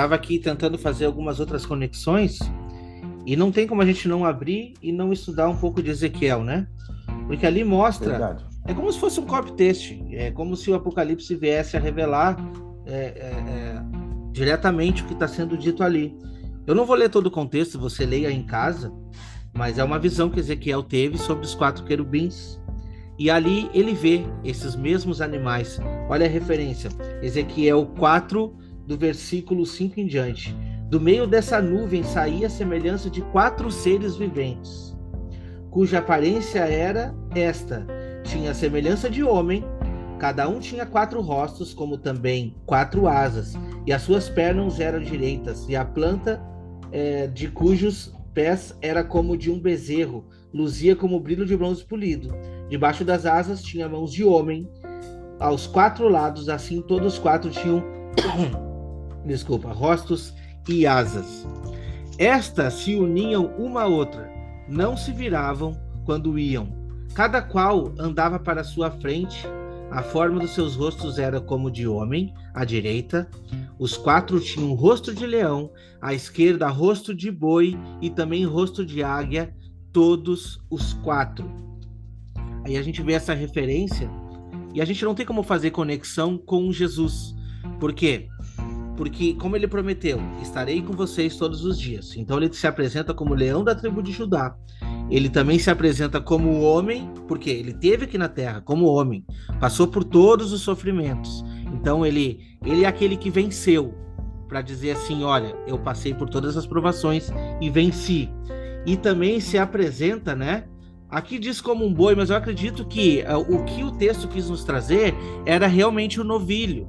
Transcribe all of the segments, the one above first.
Estava aqui tentando fazer algumas outras conexões e não tem como a gente não abrir e não estudar um pouco de Ezequiel, né? Porque ali mostra, Verdade. é como se fosse um copy-paste, é como se o Apocalipse viesse a revelar é, é, é, diretamente o que está sendo dito ali. Eu não vou ler todo o contexto, você leia em casa, mas é uma visão que Ezequiel teve sobre os quatro querubins. E ali ele vê esses mesmos animais. Olha a referência, Ezequiel 4, do versículo 5 em diante. Do meio dessa nuvem saía a semelhança de quatro seres viventes, cuja aparência era esta: tinha a semelhança de homem, cada um tinha quatro rostos, como também quatro asas, e as suas pernas eram direitas, e a planta de cujos pés era como de um bezerro, luzia como o brilho de bronze polido. Debaixo das asas tinha mãos de homem, aos quatro lados, assim todos os quatro tinham, rostos e asas. Estas se uniam uma à outra, não se viravam quando iam. Cada qual andava para sua frente, a forma dos seus rostos era como de homem, à direita. Os quatro tinham rosto de leão, à esquerda rosto de boi e também rosto de águia, todos os quatro. Aí a gente vê essa referência e a gente não tem como fazer conexão com Jesus. Por quê? Porque, como ele prometeu, estarei com vocês todos os dias. Então ele se apresenta como leão da tribo de Judá. Ele também se apresenta como homem, porque ele teve aqui na terra como homem, passou por todos os sofrimentos. Então ele é aquele que venceu, para dizer assim, olha, eu passei por todas as provações e venci. E também se apresenta, né? Aqui diz como um boi, mas eu acredito que o que o texto quis nos trazer era realmente o novilho,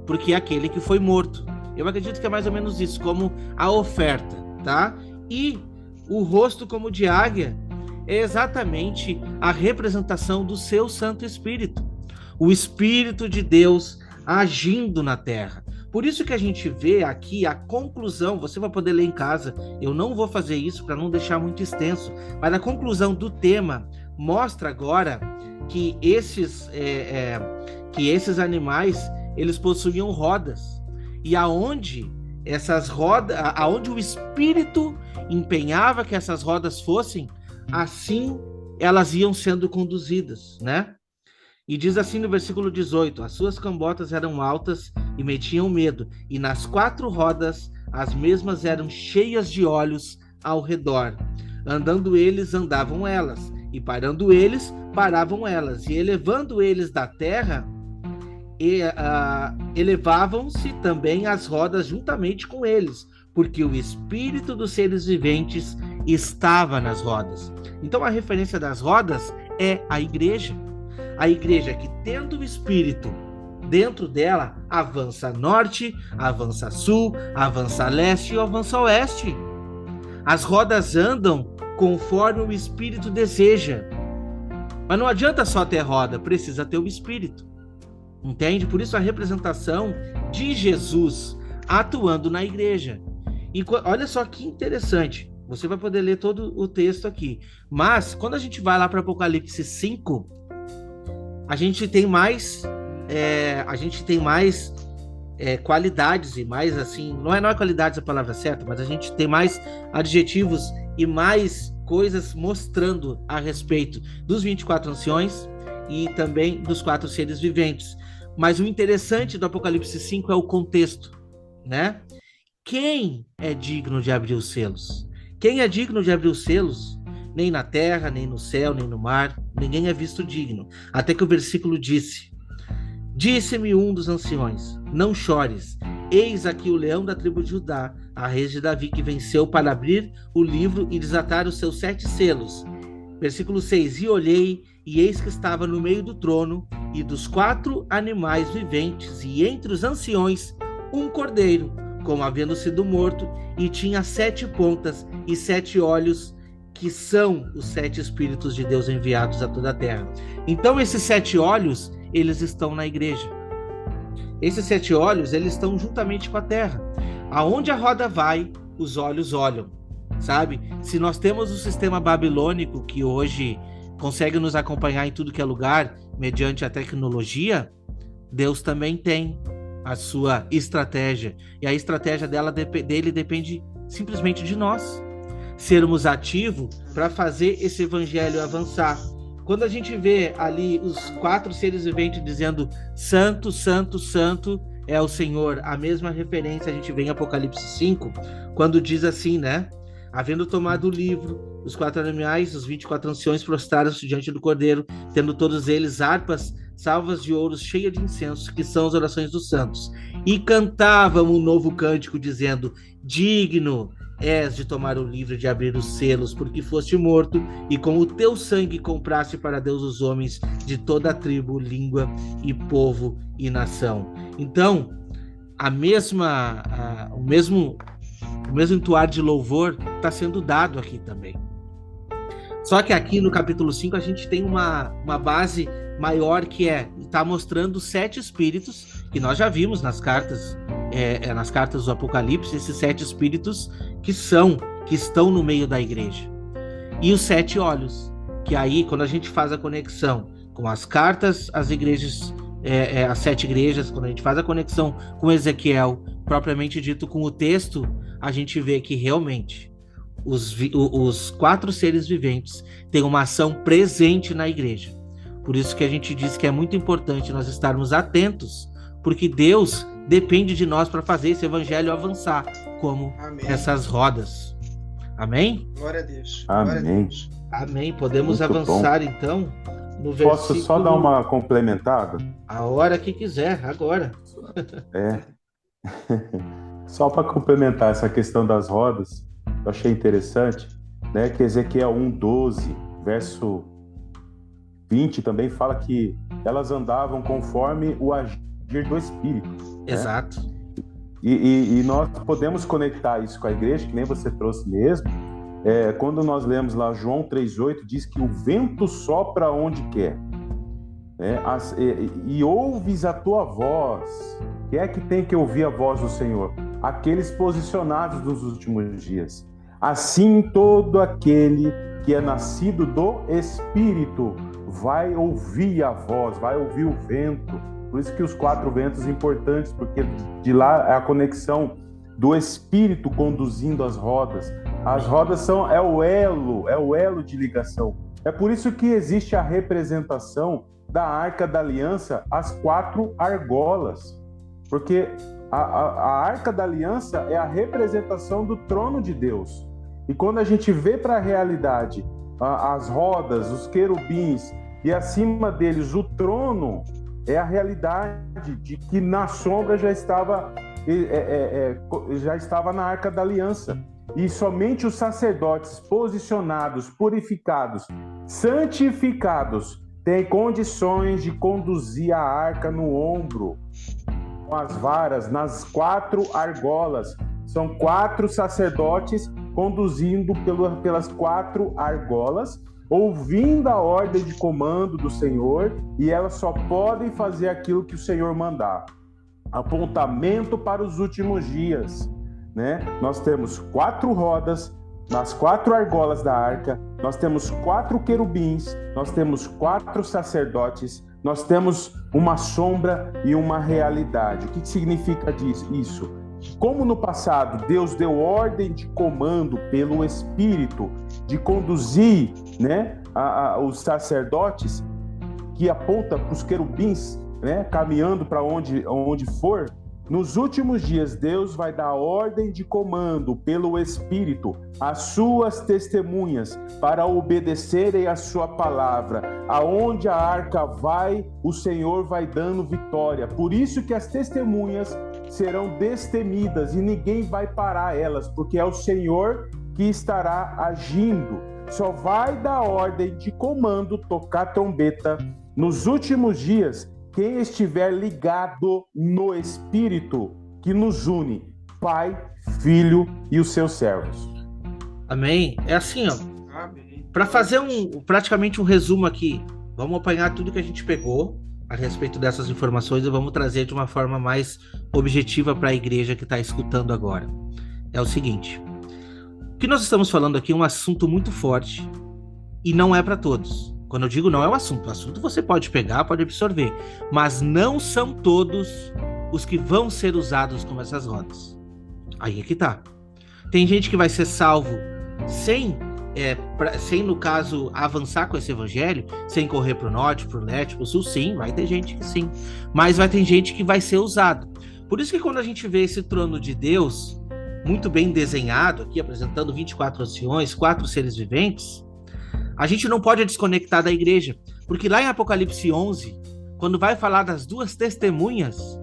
porque é aquele que foi morto. Eu acredito que é mais ou menos isso, como a oferta, tá? E o rosto como de águia é exatamente a representação do seu Santo Espírito, o Espírito de Deus agindo na terra. Por isso que a gente vê aqui a conclusão, você vai poder ler em casa, eu não vou fazer isso para não deixar muito extenso, mas a conclusão do tema mostra agora que esses animais, eles possuíam rodas, e aonde essas rodas, aonde o Espírito empenhava que essas rodas fossem, assim elas iam sendo conduzidas, né? E diz assim no versículo 18: as suas cambotas eram altas e metiam medo, e nas quatro rodas as mesmas eram cheias de olhos ao redor. Andando eles, andavam elas, e parando eles, paravam elas, e elevando eles da terra, elevavam-se também as rodas juntamente com eles, porque o espírito dos seres viventes estava nas rodas. Então a referência das rodas é a igreja. A igreja que, tendo o Espírito dentro dela, avança norte, avança sul, avança leste e avança oeste. As rodas andam conforme o Espírito deseja. Mas não adianta só ter roda, precisa ter o Espírito. Entende? Por isso a representação de Jesus atuando na igreja. E olha só que interessante. Você vai poder ler todo o texto aqui. Mas, quando a gente vai lá para Apocalipse 5, a gente tem mais qualidades e mais assim, não é qualidades a palavra certa, mas a gente tem mais adjetivos e mais coisas mostrando a respeito dos 24 anciões e também dos quatro seres viventes. Mas o interessante do Apocalipse 5 é o contexto, né? Quem é digno de abrir os selos? Quem é digno de abrir os selos? Nem na terra, nem no céu, nem no mar, ninguém é visto digno. Até que o versículo disse-me um dos anciões: não chores, eis aqui o leão da tribo de Judá, a raiz de Davi, que venceu para abrir o livro e desatar os seus 7 selos. Versículo 6: e olhei, e eis que estava no meio do trono e dos 4 animais viventes, e entre os anciões um cordeiro, como havendo sido morto, e tinha 7 pontas e 7 olhos, que são os 7 Espíritos de Deus enviados a toda a terra. Então esses 7 olhos, eles estão na igreja. Esses 7 olhos, eles estão juntamente com a terra. Aonde a roda vai, os olhos olham, sabe? Se nós temos o sistema babilônico, que hoje consegue nos acompanhar em tudo que é lugar, mediante a tecnologia, Deus também tem a sua estratégia. E a estratégia dele depende simplesmente de nós sermos ativos para fazer esse evangelho avançar. Quando a gente vê ali os 4 seres viventes dizendo santo, santo, santo é o Senhor, a mesma referência a gente vê em Apocalipse 5, quando diz assim, né? Havendo tomado o livro, os 4 animais, os 24 anciões prostraram-se diante do Cordeiro, tendo todos eles harpas, salvas de ouro, cheias de incenso, que são as orações dos santos. E cantavam um novo cântico, dizendo: digno és de tomar o livro e de abrir os selos, porque foste morto, e com o teu sangue compraste para Deus os homens de toda a tribo, língua e povo e nação. Então, o mesmo entoar de louvor está sendo dado aqui também. Só que aqui no capítulo 5 a gente tem uma base maior, que está mostrando 7 espíritos, que nós já vimos nas cartas do Apocalipse, esses 7 espíritos que estão no meio da igreja. E os 7 olhos, que aí, quando a gente faz a conexão com as cartas, as igrejas, as 7 igrejas, quando a gente faz a conexão com Ezequiel, propriamente dito com o texto, a gente vê que realmente os 4 seres viventes têm uma ação presente na igreja. Por isso que a gente diz que é muito importante nós estarmos atentos, porque Deus depende de nós para fazer esse evangelho avançar, como essas rodas. Amém? Glória a Deus. Amém. Glória a Deus. Amém. Podemos muito avançar, bom. Então, no versículo... Posso só dar uma complementada? A hora que quiser, agora. Só para complementar essa questão das rodas, eu achei interessante, né, que Ezequiel 1:12, verso 20, também fala que elas andavam conforme o agir do Espírito. Exato. Né? E nós podemos conectar isso com a igreja, que nem você trouxe mesmo. Quando nós lemos lá João 3:8, diz que o vento sopra onde quer. E ouves a tua voz. Quem é que tem que ouvir a voz do Senhor? Aqueles posicionados nos últimos dias. Assim, todo aquele que é nascido do Espírito vai ouvir a voz, vai ouvir o vento. Por isso que os 4 ventos importantes, porque de lá é a conexão do Espírito conduzindo as rodas. As rodas é o elo de ligação. É por isso que existe a representação da Arca da Aliança, as 4 argolas. Porque a Arca da Aliança é a representação do trono de Deus. E quando a gente vê para a realidade as rodas, os querubins e acima deles o trono, é a realidade de que na sombra já estava na Arca da Aliança. E somente os sacerdotes posicionados, purificados, santificados, têm condições de conduzir a arca no ombro, com as varas, nas 4 argolas. São 4 sacerdotes conduzindo pelas 4 argolas, ouvindo a ordem de comando do Senhor, e elas só podem fazer aquilo que o Senhor mandar. Apontamento para os últimos dias, né? Nós temos 4 rodas nas 4 argolas da arca, nós temos 4 querubins, nós temos 4 sacerdotes, nós temos uma sombra e uma realidade. O que significa isso? Como no passado Deus deu ordem de comando pelo Espírito de conduzir, né, os sacerdotes, que aponta para os querubins, né, caminhando para onde for, nos últimos dias Deus vai dar ordem de comando pelo Espírito às suas testemunhas para obedecerem a sua palavra. Aonde a arca vai, o Senhor vai dando vitória. Por isso que as testemunhas serão destemidas e ninguém vai parar elas, porque é o Senhor que estará agindo. Só vai dar ordem de comando, tocar trombeta nos últimos dias quem estiver ligado no Espírito que nos une, Pai, Filho e os seus servos. Amém? É assim, ó. Para fazer praticamente um resumo aqui, vamos apanhar tudo que a gente pegou a respeito dessas informações e vamos trazer de uma forma mais objetiva para a igreja que está escutando agora. É o seguinte: o que nós estamos falando aqui é um assunto muito forte e não é para todos. Quando eu digo não é o assunto você pode pegar, pode absorver, mas não são todos os que vão ser usados como essas rodas. Aí é que tá. Tem gente que vai ser salvo sem, no caso, avançar com esse evangelho, sem correr para o norte, para o leste, para o sul. Sim, vai ter gente que sim. Mas vai ter gente que vai ser usado. Por isso que quando a gente vê esse trono de Deus, muito bem desenhado, aqui apresentando 24 anciões, 4 seres viventes, a gente não pode desconectar da igreja. Porque lá em Apocalipse 11, quando vai falar das 2 testemunhas,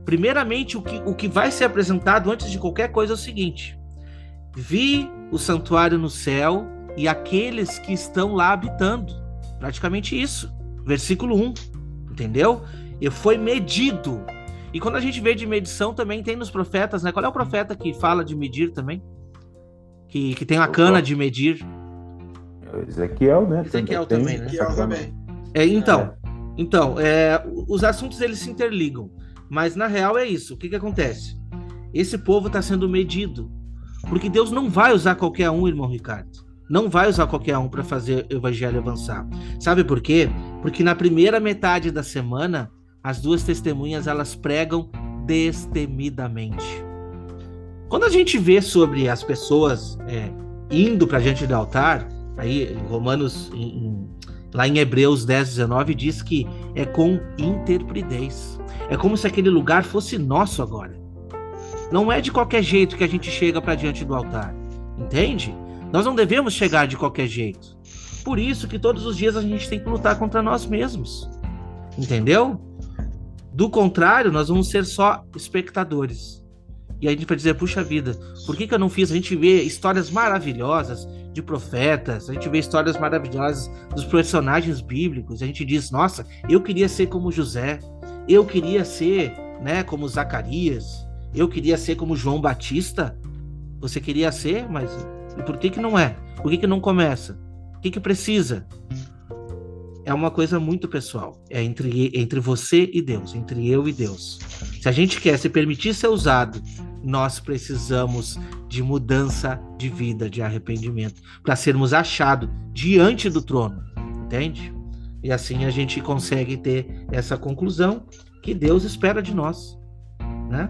primeiramente o que vai ser apresentado antes de qualquer coisa é o seguinte: vi o santuário no céu e aqueles que estão lá habitando. Praticamente isso. Versículo 1. Entendeu? E foi medido. E quando a gente vê de medição, também tem nos profetas, né? Qual é o profeta que fala de medir também? Que tem a cana de medir? Ezequiel, né? Ezequiel também, né? Ezequiel também. Então, os assuntos eles se interligam. Mas na real é isso. O que acontece? Esse povo está sendo medido. Porque Deus não vai usar qualquer um, irmão Ricardo. Não vai usar qualquer um para fazer o evangelho avançar. Sabe por quê? Porque na primeira metade da semana, as 2 testemunhas, elas pregam destemidamente. Quando a gente vê sobre as pessoas indo para diante do altar, aí Romanos, lá em Hebreus 10:19, diz que é com interpridez. É como se aquele lugar fosse nosso agora. Não é de qualquer jeito que a gente chega para diante do altar, entende? Nós não devemos chegar de qualquer jeito. Por isso que todos os dias a gente tem que lutar contra nós mesmos, entendeu? Do contrário, nós vamos ser só espectadores. E aí a gente vai dizer, puxa vida, por que eu não fiz? A gente vê histórias maravilhosas de profetas, a gente vê histórias maravilhosas dos personagens bíblicos, a gente diz, nossa, eu queria ser como José, eu queria ser, né, como Zacarias, eu queria ser como João Batista. Você queria ser, mas por que não é? Por que não começa? O que precisa? É uma coisa muito pessoal. É entre você e Deus, entre eu e Deus. Se a gente quer se permitir ser usado, nós precisamos de mudança de vida, de arrependimento, para sermos achados diante do trono, entende? E assim a gente consegue ter essa conclusão que Deus espera de nós, né?